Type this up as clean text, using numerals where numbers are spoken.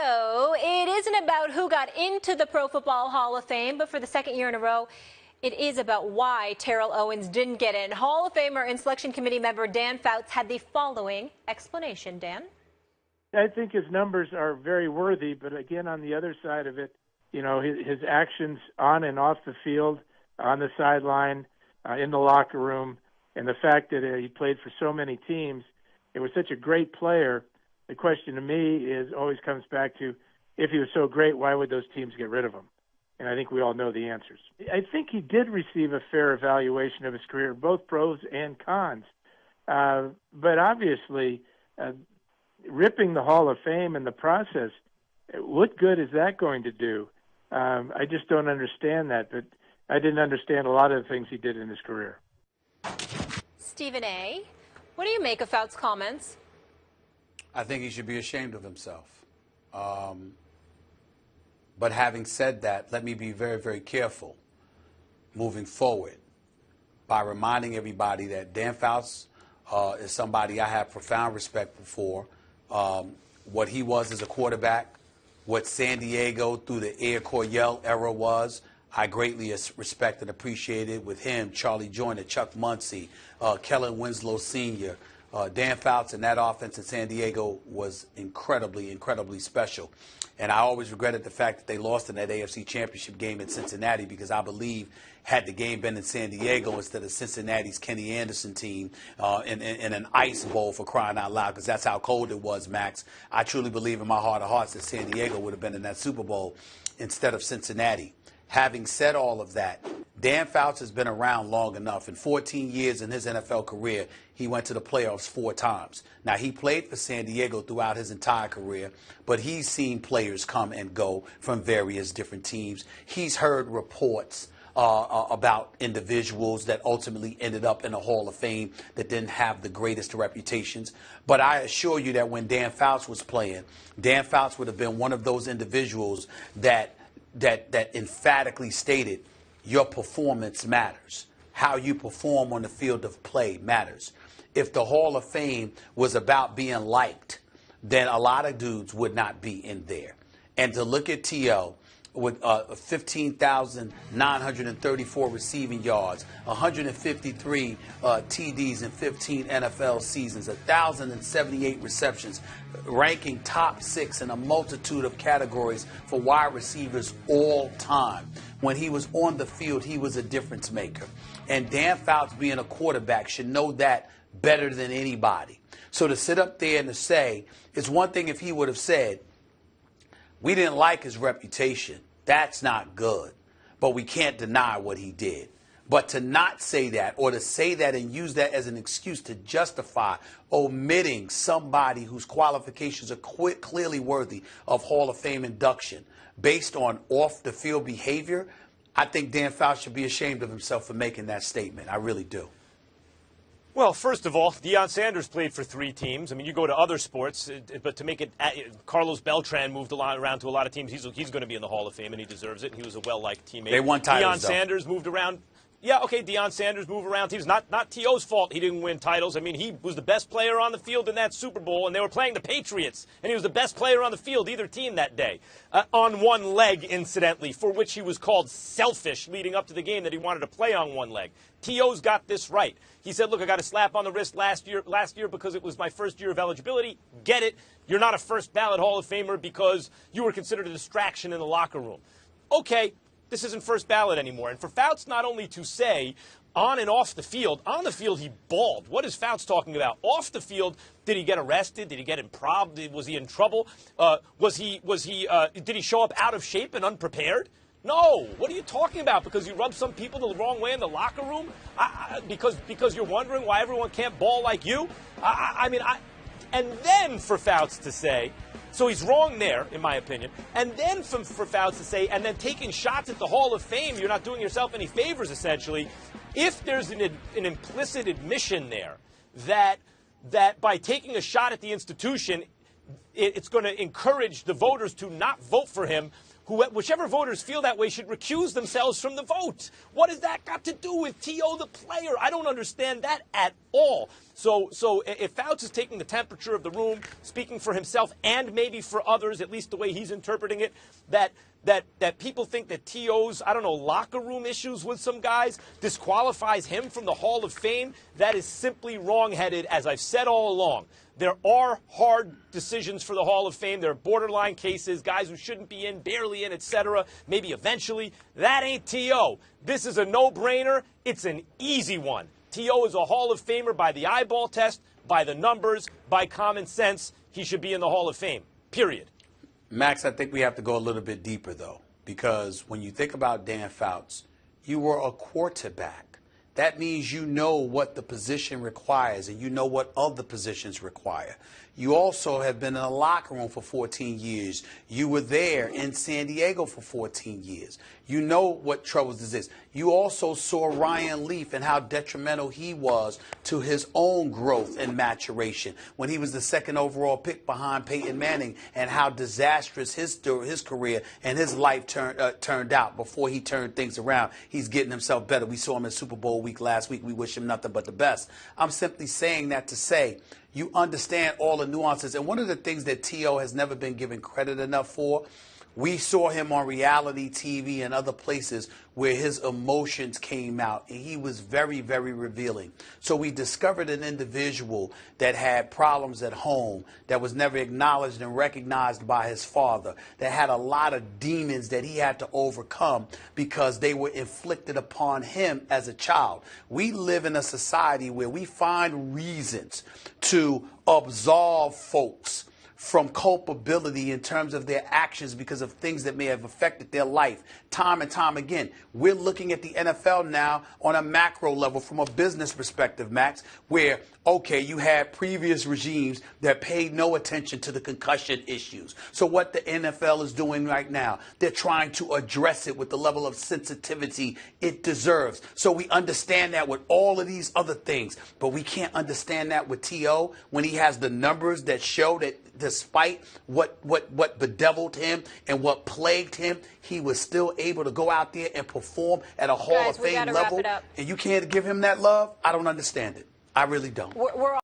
So it isn't about who got into the Pro Football Hall of Fame, but for the second year in a row, it is about why Terrell Owens didn't get in. Hall of Famer and Selection Committee member Dan Fouts had the following explanation. Dan? I think his numbers are very worthy, but again, on the other side of it, you know, his actions on and off the field, on the sideline, in the locker room, and the fact that he played for so many teams, it was such a great player. The question to me always comes back to, if he was so great, why would those teams get rid of him? And I think we all know the answers. I think he did receive a fair evaluation of his career, both pros and cons. But obviously, ripping the Hall of Fame in the process, what good is that going to do? I just don't understand that, but I didn't understand a lot of the things he did in his career. Stephen A., what do you make of Fouts' comments? I think he should be ashamed of himself. But having said that, let me be very, very careful moving forward by reminding everybody that Dan Fouts is somebody I have profound respect for. What he was as a quarterback, what San Diego through the Air Coryell era was, I greatly respect and appreciate it with him, Charlie Joyner, Chuck Muncie, Kellen Winslow Sr., Dan Fouts, and that offense in San Diego was incredibly, incredibly special. And I always regretted the fact that they lost in that AFC Championship game in Cincinnati, because I believe had the game been in San Diego instead of Cincinnati's Kenny Anderson team in an ice bowl, for crying out loud, because that's how cold it was, Max. I truly believe in my heart of hearts that San Diego would have been in that Super Bowl instead of Cincinnati. Having said all of that, Dan Fouts has been around long enough. In 14 years in his NFL career, he went to the playoffs 4 times. Now, he played for San Diego throughout his entire career, but he's seen players come and go from various different teams. He's heard reports about individuals that ultimately ended up in the Hall of Fame that didn't have the greatest reputations. But I assure you that when Dan Fouts was playing, Dan Fouts would have been one of those individuals that emphatically stated your performance matters. How you perform on the field of play matters. If the Hall of Fame was about being liked, then a lot of dudes would not be in there. And to look at T.O. with 15,934 receiving yards, 153 TDs in 15 NFL seasons, 1,078 receptions, ranking top 6 in a multitude of categories for wide receivers all time. When he was on the field, he was a difference maker. And Dan Fouts, being a quarterback, should know that better than anybody. So to sit up there and to say, it's one thing if he would have said, we didn't like his reputation. That's not good. But we can't deny what he did. But to not say that, or to say that and use that as an excuse to justify omitting somebody whose qualifications are clearly worthy of Hall of Fame induction based on off-the-field behavior, I think Dan Fouts should be ashamed of himself for making that statement. I really do. Well, first of all, Deion Sanders played for 3 teams. I mean, you go to other sports, but to make it, Carlos Beltran moved around to a lot of teams. He's going to be in the Hall of Fame, and he deserves it. And he was a well-liked teammate. They won titles, Deion Sanders moved around. Yeah, okay, Deion Sanders moved around teams. Not T.O.'s fault he didn't win titles. I mean, he was the best player on the field in that Super Bowl, and they were playing the Patriots, and he was the best player on the field, either team that day, on one leg, incidentally, for which he was called selfish leading up to the game that he wanted to play on one leg. T.O.'s got this right. He said, look, I got a slap on the wrist last year because it was my first year of eligibility. Get it. You're not a first ballot Hall of Famer because you were considered a distraction in the locker room. Okay, this isn't first ballot anymore. And for Fouts not only to say on and off the field, on the field he balled. What is Fouts talking about? Off the field, did he get arrested? Did he get improv? Was he in trouble? Did he show up out of shape and unprepared? No. What are you talking about? Because you rubbed some people the wrong way in the locker room? Because you're wondering why everyone can't ball like you? And then for Fouts to say, so he's wrong there, in my opinion, and then for Fouts to say, and then taking shots at the Hall of Fame, you're not doing yourself any favors, essentially. If there's an implicit admission there that by taking a shot at the institution, it's going to encourage the voters to not vote for him. Whichever voters feel that way should recuse themselves from the vote. What has that got to do with T.O. the player? I don't understand that at all. So if Fouts is taking the temperature of the room, speaking for himself and maybe for others, at least the way he's interpreting it, that people think that T.O.'s, I don't know, locker room issues with some guys disqualifies him from the Hall of Fame, that is simply wrong-headed, as I've said all along. There are hard decisions for the Hall of Fame. There are borderline cases, guys who shouldn't be in, barely in, etc., maybe eventually. That ain't T.O. This is a no-brainer. It's an easy one. T.O. is a Hall of Famer by the eyeball test, by the numbers, by common sense. He should be in the Hall of Fame, period. Max, I think we have to go a little bit deeper, though, because when you think about Dan Fouts, you were a quarterback. That means you know what the position requires and you know what other positions require. You also have been in a locker room for 14 years. You were there in San Diego for 14 years. You know what troubles this is. You also saw Ryan Leaf and how detrimental he was to his own growth and maturation when he was the second overall pick behind Peyton Manning, and how disastrous his career and his life turned out before he turned things around. He's getting himself better. We saw him in Super Bowl week last week. We wish him nothing but the best. I'm simply saying that to say you understand all the nuances. And one of the things that T.O. has never been given credit enough for, we saw him on reality TV and other places where his emotions came out, and he was very, very revealing. So we discovered an individual that had problems at home, that was never acknowledged and recognized by his father, that had a lot of demons that he had to overcome because they were inflicted upon him as a child. We live in a society where we find reasons to absolve folks from culpability in terms of their actions because of things that may have affected their life time and time again. We're looking at the NFL now on a macro level from a business perspective, Max, where, okay, you had previous regimes that paid no attention to the concussion issues. So what the NFL is doing right now, they're trying to address it with the level of sensitivity it deserves. So we understand that with all of these other things, but we can't understand that with T.O. when he has the numbers that show that despite what bedeviled him and what plagued him, he was still able to go out there and perform at a Hall of Fame level. And you can't give him that love? I don't understand it. I really don't. We're